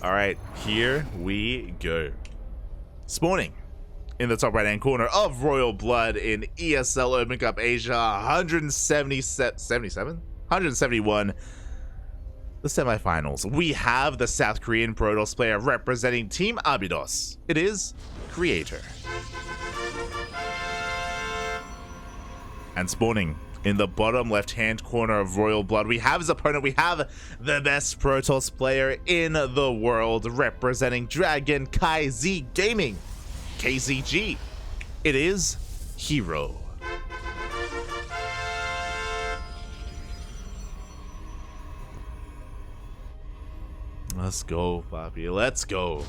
Alright, here we go. Spawning in the top right hand corner of Royal Blood in ESL Open Cup Asia 171, the semifinals. We have the South Korean Protoss player representing Team Abydos. It is Creator. And spawning in the bottom left-hand corner of Royal Blood, we have his opponent. We have the best Protoss player in the world representing Dragon Kai Z Gaming, KZG. It is herO. Let's go, Bobby. Let's go.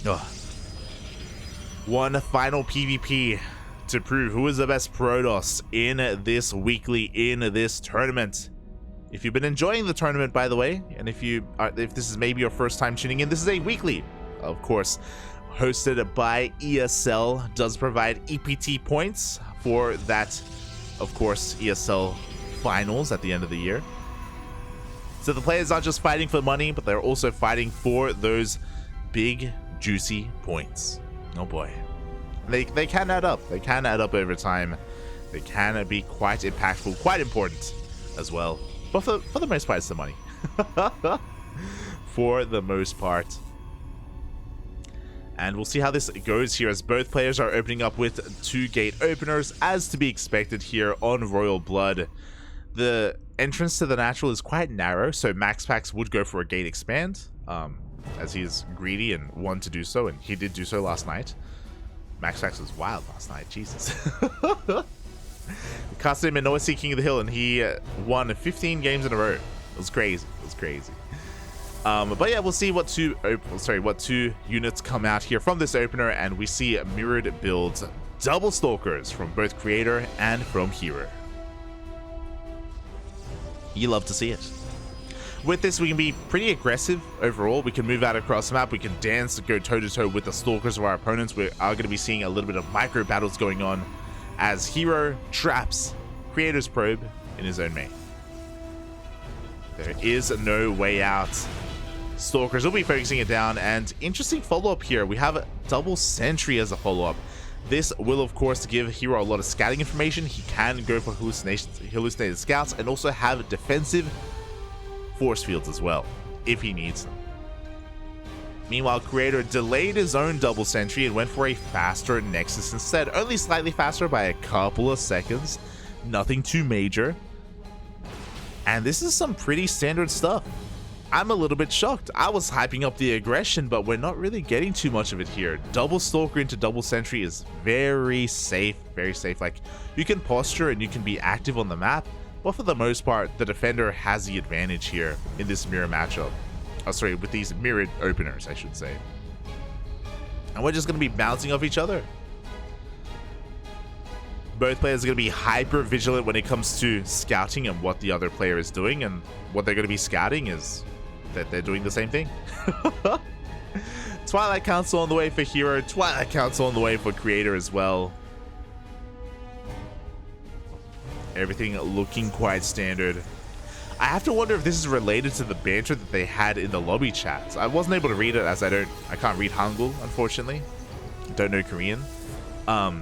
Ugh. One final PvP to prove who is the best Protoss in this weekly, in this tournament. If you've been enjoying the tournament, by the way, and if this is maybe your first time tuning in, this is a weekly, of course, hosted by ESL. Does provide EPT points for that, of course, ESL finals at the end of the year. So the players aren't just fighting for money, but they're also fighting for those big, juicy points. Oh boy. They can add up. They can add up over time. They can be quite impactful, quite important as well. But for the most part, it's the money. For the most part. And we'll see how this goes here as both players are opening up with 2 gate openers, as to be expected here on Royal Blood. The entrance to the natural is quite narrow, so MaxPax would go for a gate expand, as he is greedy and won to do so, and he did do so last night. MaxPax was wild last night, Jesus. Cast him in Noisy King of the Hill, and he won 15 games in a row. It was crazy. It was crazy. But yeah, we'll see what two units come out here from this opener, and we see mirrored builds, double stalkers from both Creator and from herO. You love to see it. With this, we can be pretty aggressive overall. We can move out across the map. We can dance to go toe-to-toe with the stalkers of our opponents. We are going to be seeing a little bit of micro battles going on as herO traps Creator's probe in his own main. There is no way out. Stalkers will be focusing it down, and interesting follow-up here. We have a double sentry as a follow-up. This will, of course, give herO a lot of scouting information. He can go for hallucinated scouts and also have defensive force fields as well, if he needs them. Meanwhile, Creator delayed his own double sentry and went for a faster Nexus instead. Only slightly faster by a couple of seconds. Nothing too major. And this is some pretty standard stuff. I'm a little bit shocked. I was hyping up the aggression, but we're not really getting too much of it here. Double stalker into double sentry is very safe, very safe. Like, you can posture and you can be active on the map, but for the most part, the defender has the advantage here in this mirror matchup. Oh, sorry, with these mirrored openers, I should say. And we're just going to be bouncing off each other. Both players are going to be hyper vigilant when it comes to scouting and what the other player is doing, and what they're going to be scouting is that they're doing the same thing. Twilight Council on the way for herO, Twilight Council on the way for Creator as well. Everything looking quite standard. I have to wonder if this is related to the banter that they had in the lobby chats. I wasn't able to read it as I can't read Hangul, unfortunately. Don't know Korean. But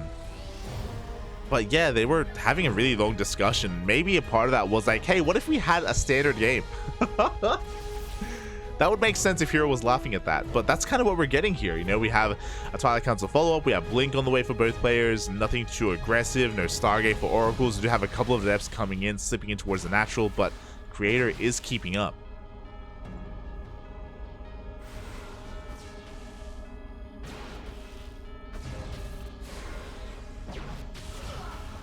yeah, they were having a really long discussion. Maybe a part of that was like, hey, what if we had a standard game? That would make sense if herO was laughing at that, but that's kind of what we're getting here. You know, we have a Twilight Council follow-up, we have Blink on the way for both players, nothing too aggressive, no Stargate for Oracles. We do have a couple of depths coming in, slipping in towards the natural, but Creator is keeping up.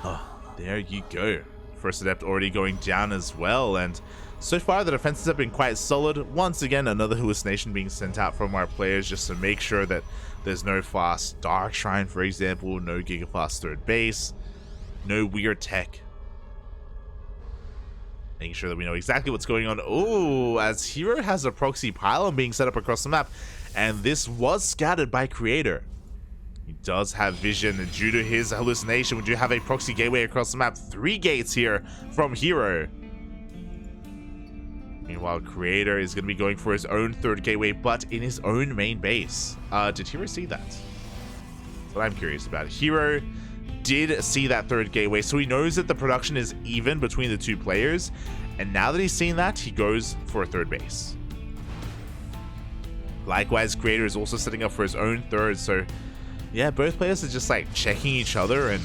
Oh, there you go. First adept already going down as well, and so far the defenses have been quite solid. Once again, another hallucination being sent out from our players just to make sure that there's no fast Dark Shrine, for example, no Gigafast third base, no weird tech. Making sure that we know exactly what's going on. Oh, as herO has a proxy pylon being set up across the map, and this was scouted by Creator. He does have vision, and due to his hallucination, we do have a proxy gateway across the map. 3 gates here from herO. Meanwhile, Creator is going to be going for his own third gateway, but in his own main base. Did herO see that? That's what I'm curious about. herO did see that third gateway, so he knows that the production is even between the two players. And now that he's seen that, he goes for a third base. Likewise, Creator is also setting up for his own third. So, yeah, both players are just like checking each other and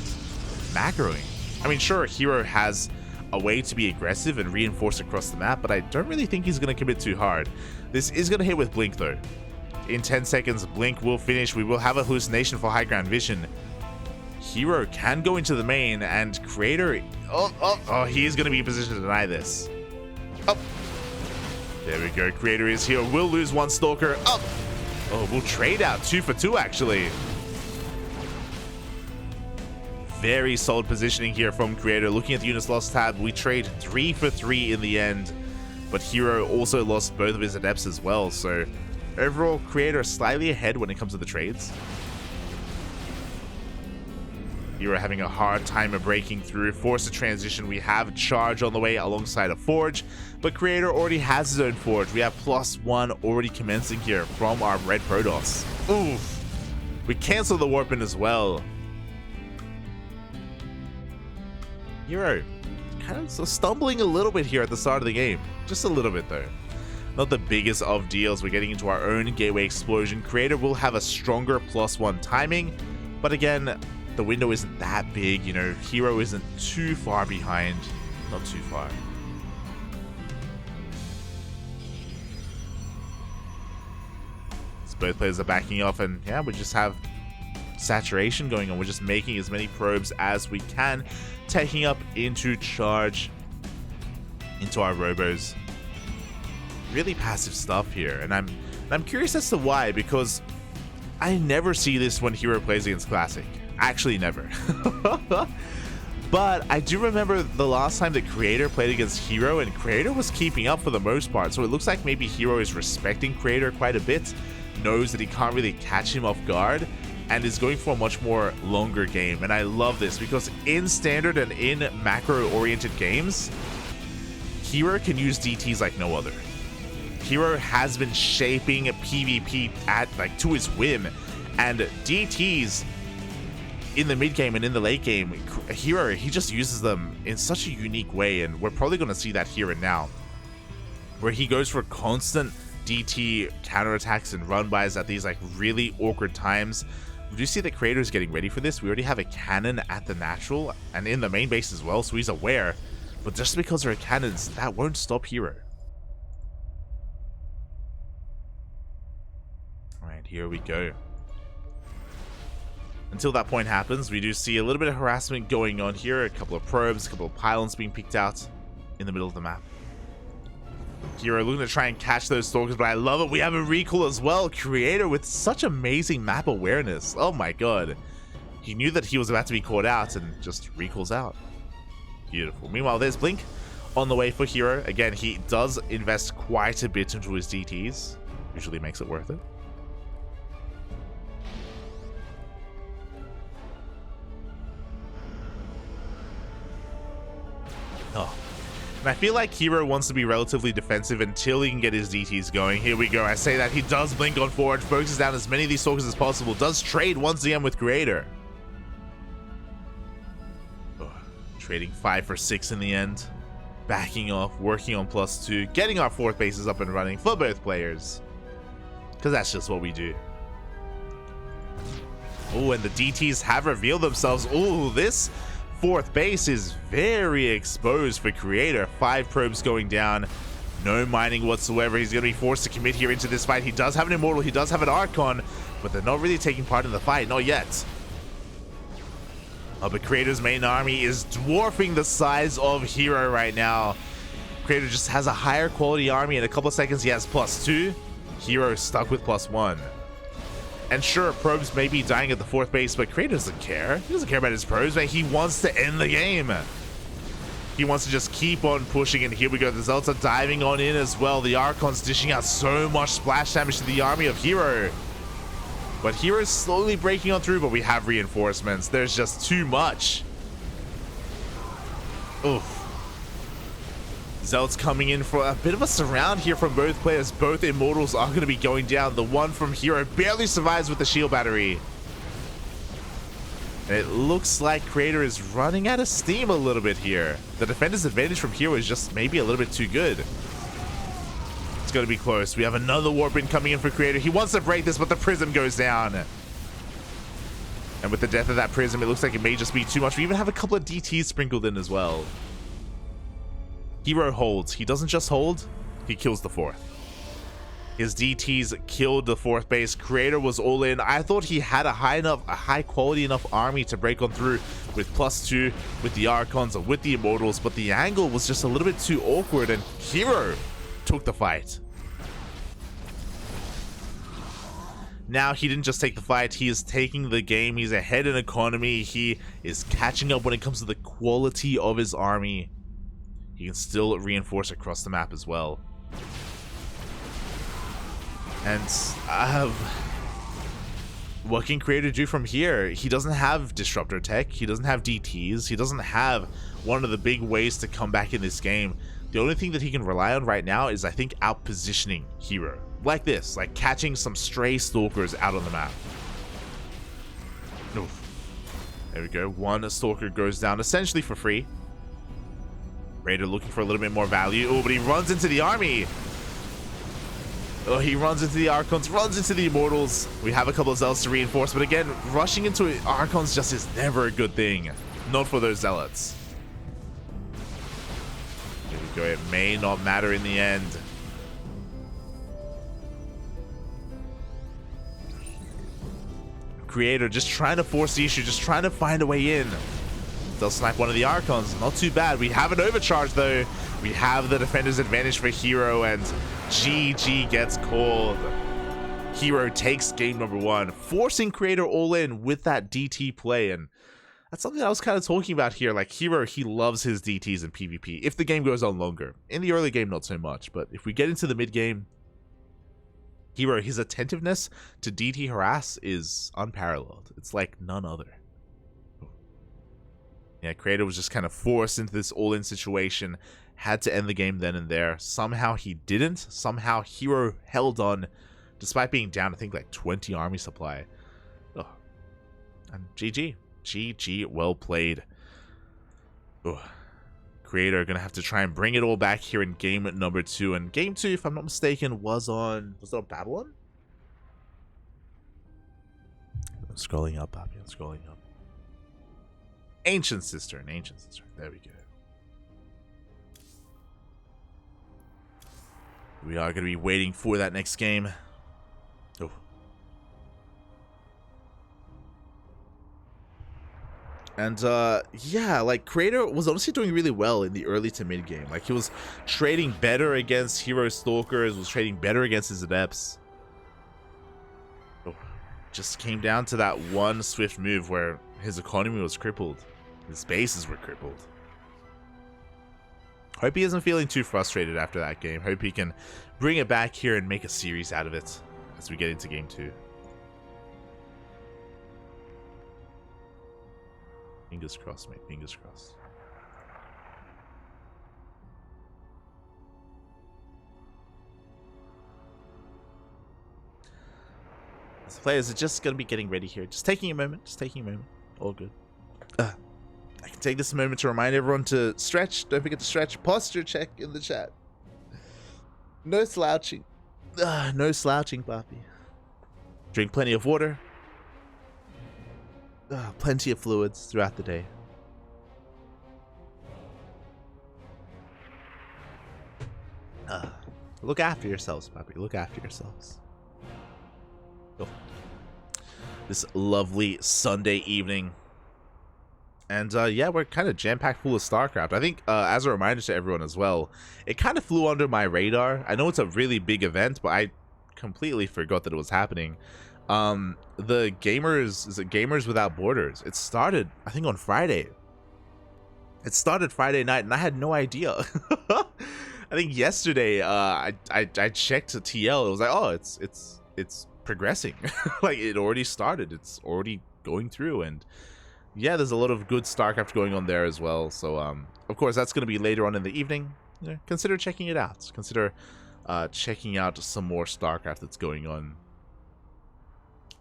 macroing. I mean, sure, herO has a way to be aggressive and reinforce across the map, but I don't really think he's going to commit too hard. This is going to hit with Blink, though. In 10 seconds, Blink will finish. We will have a hallucination for high ground vision. herO can go into the main, and Creator... Oh, he is going to be in position to deny this. Oh, there we go. Creator is here. We'll lose one Stalker. Oh, we'll trade out 2 for 2, actually. Very solid positioning here from Creator. Looking at the units lost tab, we trade 3 for 3 in the end, but herO also lost both of his adepts as well. So overall, Creator slightly ahead when it comes to the trades. herO having a hard time of breaking through. Force a transition. We have Charge on the way alongside a Forge, but Creator already has his own Forge. We have +1 already commencing here from our red Protoss. Oof. We cancel the Warpin as well. herO kind of stumbling a little bit here at the start of the game. Just a little bit, though. Not the biggest of deals. We're getting into our own gateway explosion. Creator will have a stronger +1 timing, but again, the window isn't that big, you know. herO isn't too far behind. Not too far. So both players are backing off, and yeah, we just have saturation going on. We're just making as many probes as we can, taking up into Charge, into our robos. Really passive stuff here, and I'm curious as to why, because I never see this when herO plays against Classic. Actually, never. But I do remember the last time that Creator played against herO, and Creator was keeping up for the most part. So it looks like maybe herO is respecting Creator quite a bit, knows that he can't really catch him off guard, and is going for a much more longer game. And I love this because in standard and in macro-oriented games, herO can use DTs like no other. herO has been shaping PvP to his whim, and DTs in the mid game and in the late game, herO, he just uses them in such a unique way, and we're probably going to see that here and now, where he goes for constant DT counterattacks and run-bys at these like really awkward times. We do see that Creator is getting ready for this. We already have a cannon at the natural and in the main base as well, so he's aware, but just because there are cannons, that won't stop herO. Alright, here we go. Until that point happens, we do see a little bit of harassment going on here. A couple of probes, a couple of pylons being picked out in the middle of the map. herO looking to try and catch those Stalkers, but I love it. We have a recall as well. Creator with such amazing map awareness. Oh my god. He knew that he was about to be caught out and just recalls out. Beautiful. Meanwhile, there's Blink on the way for herO. Again, he does invest quite a bit into his DTs. Usually makes it worth it. Oh, and I feel like herO wants to be relatively defensive until he can get his DTs going. Here we go. I say that he does blink on Forge, focuses down as many of these Stalkers as possible, does trade once again with Creator. Oh, trading 5 for 6 in the end. Backing off, working on +2, getting our 4th bases up and running for both players. Because that's just what we do. Oh, and the DTs have revealed themselves. Oh, this 4th base is very exposed for Creator. 5 probes going down. No mining whatsoever. He's going to be forced to commit here into this fight. He does have an Immortal. He does have an Archon. But they're not really taking part in the fight. Not yet. Oh, but Creator's main army is dwarfing the size of herO right now. Creator just has a higher quality army. In a couple of seconds, he has +2. herO stuck with +1. And sure, probes may be dying at the 4th base, but Creator doesn't care. He doesn't care about his probes, man. He wants to end the game. He wants to just keep on pushing, and here we go. The Zealots are diving on in as well. The Archon's dishing out so much splash damage to the army of herO. But herO is slowly breaking on through, but we have reinforcements. There's just too much. Oof. Zealots coming in for a bit of a surround here from both players. Both Immortals are going to be going down. The one from herO barely survives with the shield battery. And it looks like Creator is running out of steam a little bit here. The defender's advantage from herO is just maybe a little bit too good. It's going to be close. We have another warp in coming in for Creator. He wants to break this, but the prism goes down. And with the death of that prism, it looks like it may just be too much. We even have a couple of DTs sprinkled in as well. herO holds. He doesn't just hold, he kills the fourth. His DTs killed the fourth base. Creator was all in. I thought he had a high quality enough army to break on through with +2, with the Archons, or with the Immortals, but the angle was just a little bit too awkward, and herO took the fight. Now he didn't just take the fight, he is taking the game. He's ahead in economy. He is catching up when it comes to the quality of his army. He can still reinforce across the map as well. And what can Creator do from here? He doesn't have Disruptor Tech. He doesn't have DTs. He doesn't have one of the big ways to come back in this game. The only thing that he can rely on right now is, I think, out-positioning herO. Like this, like catching some stray Stalkers out on the map. Oof. There we go. One Stalker goes down essentially for free. Creator looking for a little bit more value. Oh, but he runs into the army. Oh, he runs into the Archons, runs into the Immortals. We have a couple of Zealots to reinforce, but again, rushing into Archons just is never a good thing. Not for those Zealots. Here we go. It may not matter in the end. Creator just trying to force the issue, just trying to find a way in. They'll snipe one of the Archons. Not too bad. We have an overcharge, though. We have the defender's advantage for herO, and GG gets called. herO takes game number 1, forcing Creator all in with that DT play. And that's something I was kind of talking about here. Like, herO, he loves his DTs in PvP. If the game goes on longer. In the early game, not so much. But if we get into the mid game, herO, his attentiveness to DT harass is unparalleled. It's like none other. Yeah, Creator was just kind of forced into this all-in situation. Had to end the game then and there. Somehow he didn't. Somehow herO held on, despite being down, I think, like 20 army supply. Oh. And GG. GG, well played. Oh. Creator gonna have to try and bring it all back here in game number 2. And game 2, if I'm not mistaken, was it on Babylon? I'm scrolling up, Poppy. I'm scrolling up. Ancient Cistern. There we go. We are going to be waiting for that next game. Oh. And, yeah, like, Creator was honestly doing really well in the early to mid game. Like, he was trading better against herO Stalkers, was trading better against his Adepts. Oh. Just came down to that one swift move where his economy was crippled. His bases were crippled. Hope he isn't feeling too frustrated after that game. Hope he can bring it back here and make a series out of it as we get into game 2. Fingers crossed, mate. Fingers crossed. As players are just going to be getting ready here. Just taking a moment. All good. I can take this moment to remind everyone to stretch. Don't forget to stretch. Posture check in the chat. No slouching. No slouching, Papi. Drink plenty of water. Plenty of fluids throughout the day. Look after yourselves, Papi. Look after yourselves. Oh. This lovely Sunday evening. And yeah, we're kind of jam-packed full of StarCraft. I think, as a reminder to everyone as well, it kind of flew under my radar. I know it's a really big event, but I completely forgot that it was happening. The Gamers Without Borders. It started, I think, on Friday. It started Friday night, and I had no idea. I think yesterday, I checked TL. It was like, oh, it's progressing. Like, it already started. It's already going through, and yeah, there's a lot of good StarCraft going on there as well. So, of course, that's going to be later on in the evening. yeah, consider checking it out. Consider checking out some more StarCraft that's going on.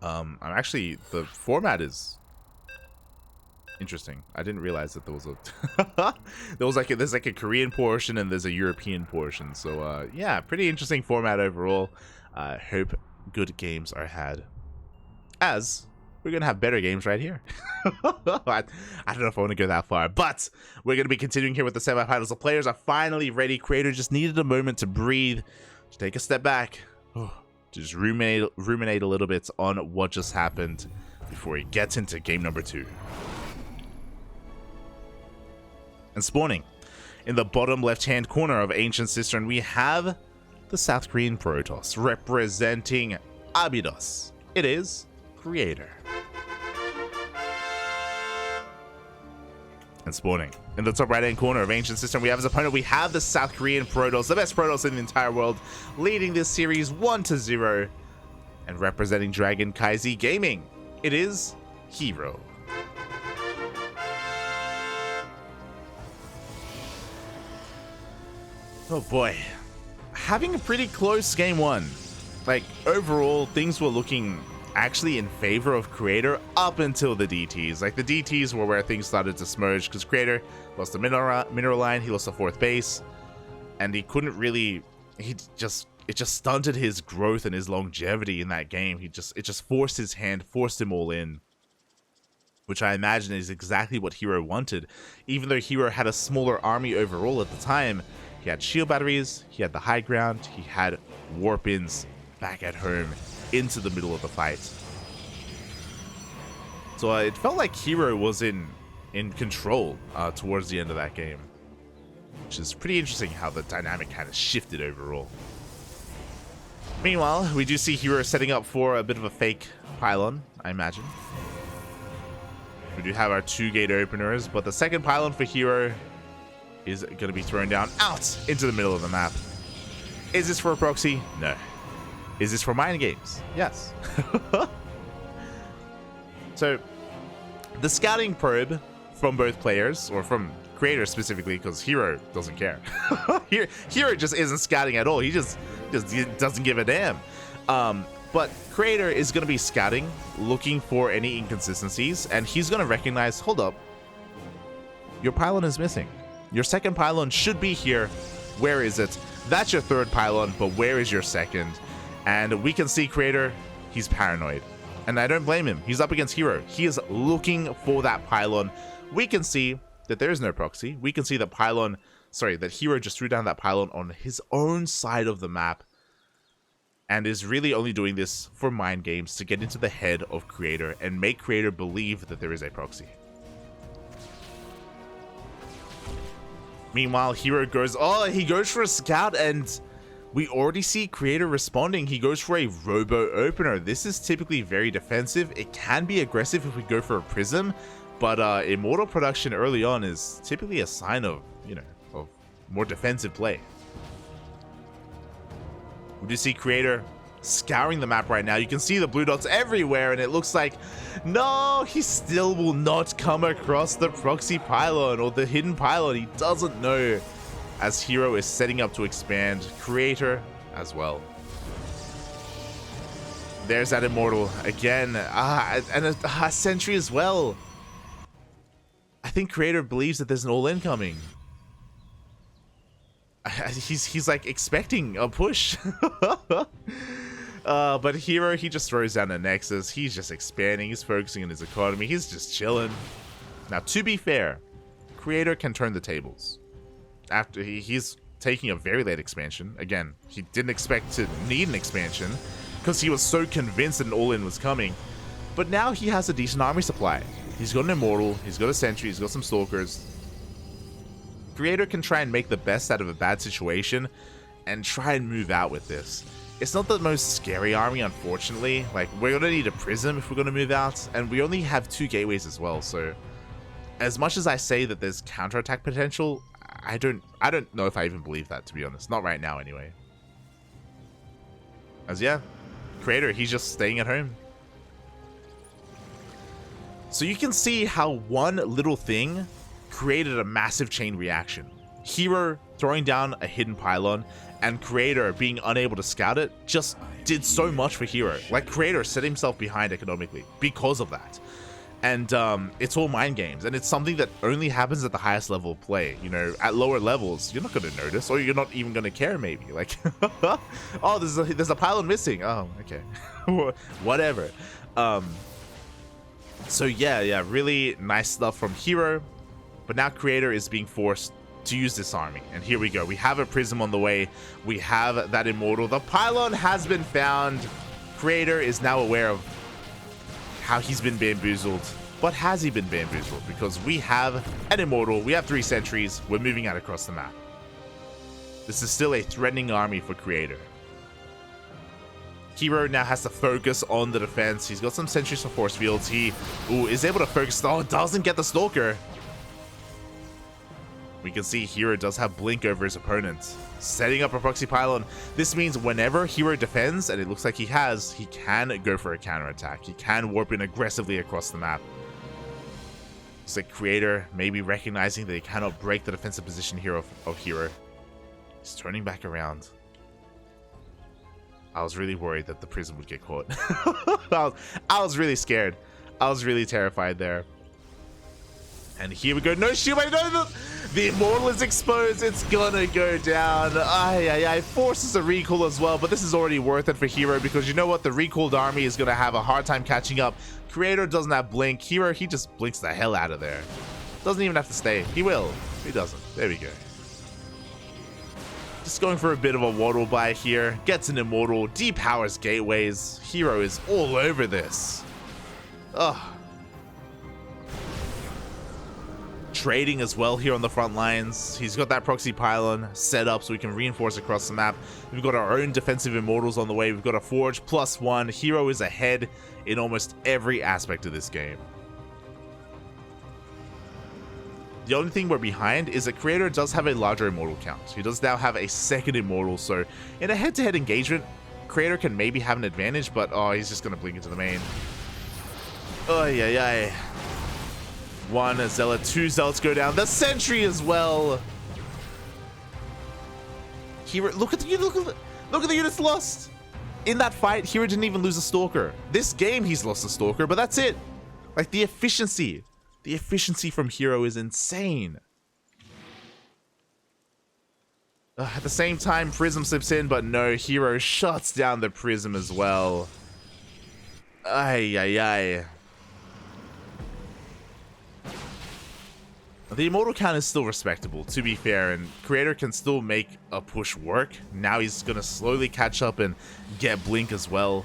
I'm actually, the format is interesting. I didn't realize that there was a there's like a Korean portion and there's a European portion. So yeah, pretty interesting format overall. Hope good games are had, as we're gonna have better games right here. I don't know if I want to go that far, but we're gonna be continuing here with the semifinals. The players are finally ready. Creator just needed a moment to breathe, to take a step back, to just ruminate a little bit on what just happened before he gets into game number 2. And spawning in the bottom left-hand corner of Ancient Cistern, we have the South Korean Protoss representing Abydos. It is Creator. And spawning in the top right-hand corner of Ancient Cistern, we have as opponent, we have the South Korean Protoss, the best Protoss in the entire world, leading this series 1-0. And representing Dragon Kaizi Gaming, it is herO. Oh boy, having a pretty close game 1. Like, overall, things were looking actually in favor of Creator up until the DTs. Like, the DTs were where things started to smudge, because Creator lost the mineral line, he lost the 4th base, and he couldn't really, it just stunted his growth and his longevity in that game. It just forced his hand, forced him all in, which I imagine is exactly what herO wanted. Even though herO had a smaller army overall at the time, he had shield batteries, he had the high ground, he had warp-ins back at home into the middle of the fight. So it felt like herO was in control towards the end of that game, which is pretty interesting how the dynamic kind of shifted overall. Meanwhile, we do see herO setting up for a bit of a fake pylon, I imagine. We do have our 2 gate openers, but the second pylon for herO is going to be thrown down out into the middle of the map. Is this for a proxy? No. Is this for mind games? Yes. So, the scouting probe from both players, or from Creator specifically, because herO doesn't care. herO just isn't scouting at all. He just doesn't give a damn. But Creator is going to be scouting, looking for any inconsistencies, and he's going to recognize, hold up, your pylon is missing. Your second pylon should be here. Where is it? That's your 3rd pylon, but where is your 2nd? And we can see Creator, he's paranoid. And I don't blame him. He's up against herO. He is looking for that pylon. We can see that there is no proxy. We can see that that herO just threw down that pylon on his own side of the map, and is really only doing this for mind games, to get into the head of Creator and make Creator believe that there is a proxy. Meanwhile, herO goes, he goes for a scout, and we already see Creator responding. He goes for a robo opener. This is typically very defensive. It can be aggressive if we go for a prism, but immortal production early on is typically a sign of, of more defensive play. We do see Creator scouring the map right now. You can see the blue dots everywhere, and it looks like, no, he still will not come across the proxy pylon or the hidden pylon. He doesn't know, as herO is setting up to expand. Creator as well. There's that immortal again, and a sentry as well. I think Creator believes that there's an all-in coming. He's like expecting a push. But herO, he just throws down a Nexus. He's just expanding. He's focusing on his economy. He's just chilling. Now, to be fair, Creator can turn the tables. After he's taking a very late expansion. Again, he didn't expect to need an expansion because he was so convinced that an all-in was coming. But now he has a decent army supply. He's got an Immortal. He's got a Sentry. He's got some Stalkers. Creator can try and make the best out of a bad situation and try and move out with this. It's not the most scary army, unfortunately. Like, we're going to need a Prism if we're going to move out, and we only have 2 gateways as well, so as much as I say that there's counterattack potential, I don't know if I even believe that, to be honest. Not right now, anyway. As yeah, Creator, he's just staying at home. So you can see how one little thing created a massive chain reaction. herO throwing down a hidden pylon and Creator being unable to scout it just did so much for herO. Like, Creator set himself behind economically because of that. And it's all mind games, and it's something that only happens at the highest level of play. You know, at lower levels, you're not going to notice, or you're not even going to care, maybe. Like, oh, there's a pylon missing. Oh, okay. Whatever. So yeah, really nice stuff from herO. But now Creator is being forced to use this army. And here we go. We have a Prism on the way. We have that Immortal. The pylon has been found. Creator is now aware of how he's been bamboozled. But has he been bamboozled? Because we have an Immortal, we have 3 sentries, we're moving out across the map. This is still a threatening army for Creator. herO now has to focus on the defense. He's got some sentries for force fields. He is able to focus. Oh, doesn't get the Stalker. We can see herO does have Blink over his opponent. Setting up a proxy pylon. This means whenever herO defends, and it looks like he can go for a counterattack. He can warp in aggressively across the map. It's like Creator maybe recognizing that he cannot break the defensive position here of herO. He's turning back around. I was really worried that the Prism would get caught. I was really scared. I was really terrified there. And here we go. No shield. No, the Immortal is exposed. It's gonna go down. Forces a recall as well, but this is already worth it for herO because you know what? The recalled army is gonna have a hard time catching up. Creator doesn't have Blink. herO, he just blinks the hell out of there. Doesn't even have to stay. He will. He doesn't. There we go. Just going for a bit of a waddle by here. Gets an Immortal. Depowers gateways. herO is all over this. Ugh. Trading as well here on the front lines. He's got that proxy pylon set up so we can reinforce across the map. We've got our own defensive Immortals on the way. We've got a Forge +1. herO is ahead in almost every aspect of this game. The only thing we're behind is that Creator does have a larger Immortal count. He does now have a second Immortal, so in a head-to-head engagement, Creator can maybe have an advantage, but oh, he's just going to blink into the main. Oh, yeah. 1 Zealot, 2 Zealots go down. The Sentry as well. herO, look at the units lost. In that fight, herO didn't even lose a Stalker. This game, he's lost a Stalker, but that's it. Like, the efficiency from herO is insane. At the same time, Prism slips in, but no, herO shuts down the Prism as well. Ay. The Immortal count is still respectable, to be fair, and Creator can still make a push work. Now he's going to slowly catch up and get Blink as well.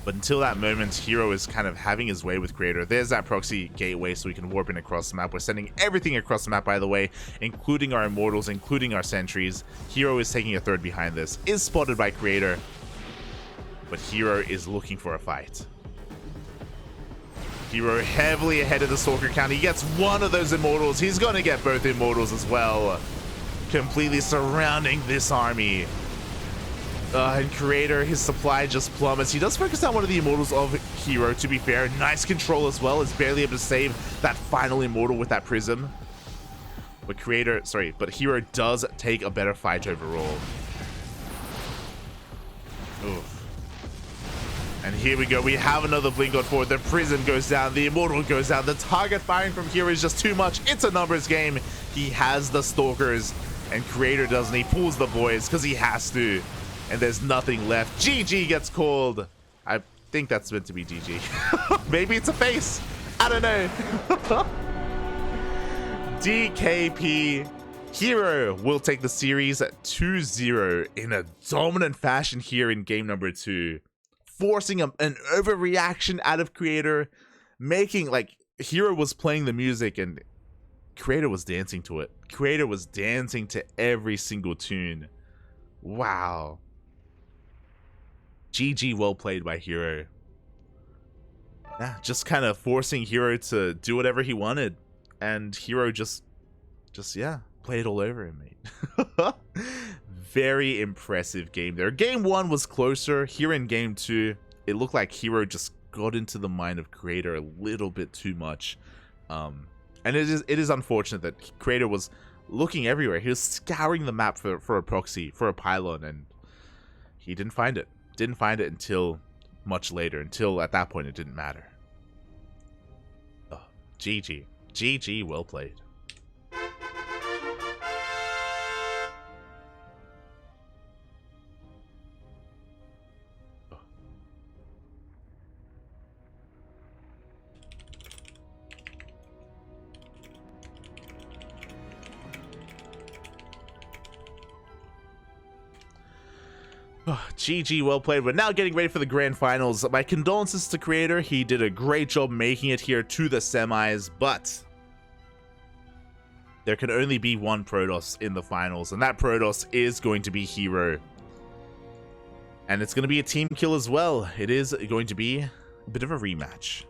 But until that moment, herO is kind of having his way with Creator. There's that proxy gateway so we can warp in across the map. We're sending everything across the map, by the way, including our Immortals, including our sentries. herO is taking a third behind this, is spotted by Creator, but herO is looking for a fight. herO heavily ahead of the Stalker count. He gets one of those Immortals. He's going to get both Immortals as well. Completely surrounding this army. And Creator, his supply just plummets. He does focus on one of the Immortals of herO, to be fair. Nice control as well. Is barely able to save that final Immortal with that Prism. But herO does take a better fight overall. Oof. And here we go. We have another Blink on forward. The Prism goes down. The Immortal goes down. The target firing from herO is just too much. It's a numbers game. He has the Stalkers, and Creator doesn't. He pulls the boys because he has to. And there's nothing left. GG gets called. I think that's meant to be GG. Maybe it's a face. I don't know. DKP. herO will take the series 2-0 in a dominant fashion here in game number 2. Forcing an overreaction out of Creator. Making, like, herO was playing the music and Creator was dancing to it. Creator was dancing to every single tune. Wow. GG, well played by herO. Yeah, just kind of forcing herO to do whatever he wanted. And herO just played all over him, mate. Very impressive game there. Game 1 was closer. Here in game 2, it looked like herO just got into the mind of Creator a little bit too much. And it is unfortunate that Creator was looking everywhere. He was scouring the map for a proxy, for a pylon, and he didn't find it. Didn't find it until much later. Until at that point, it didn't matter. Oh, GG. GG, well played. GG, well played. We're now getting ready for the grand finals. My condolences to Creator. He did a great job making it here to the semis, but there can only be one Protoss in the finals, and that Protoss is going to be herO. And it's going to be a team kill as well. It is going to be a bit of a rematch.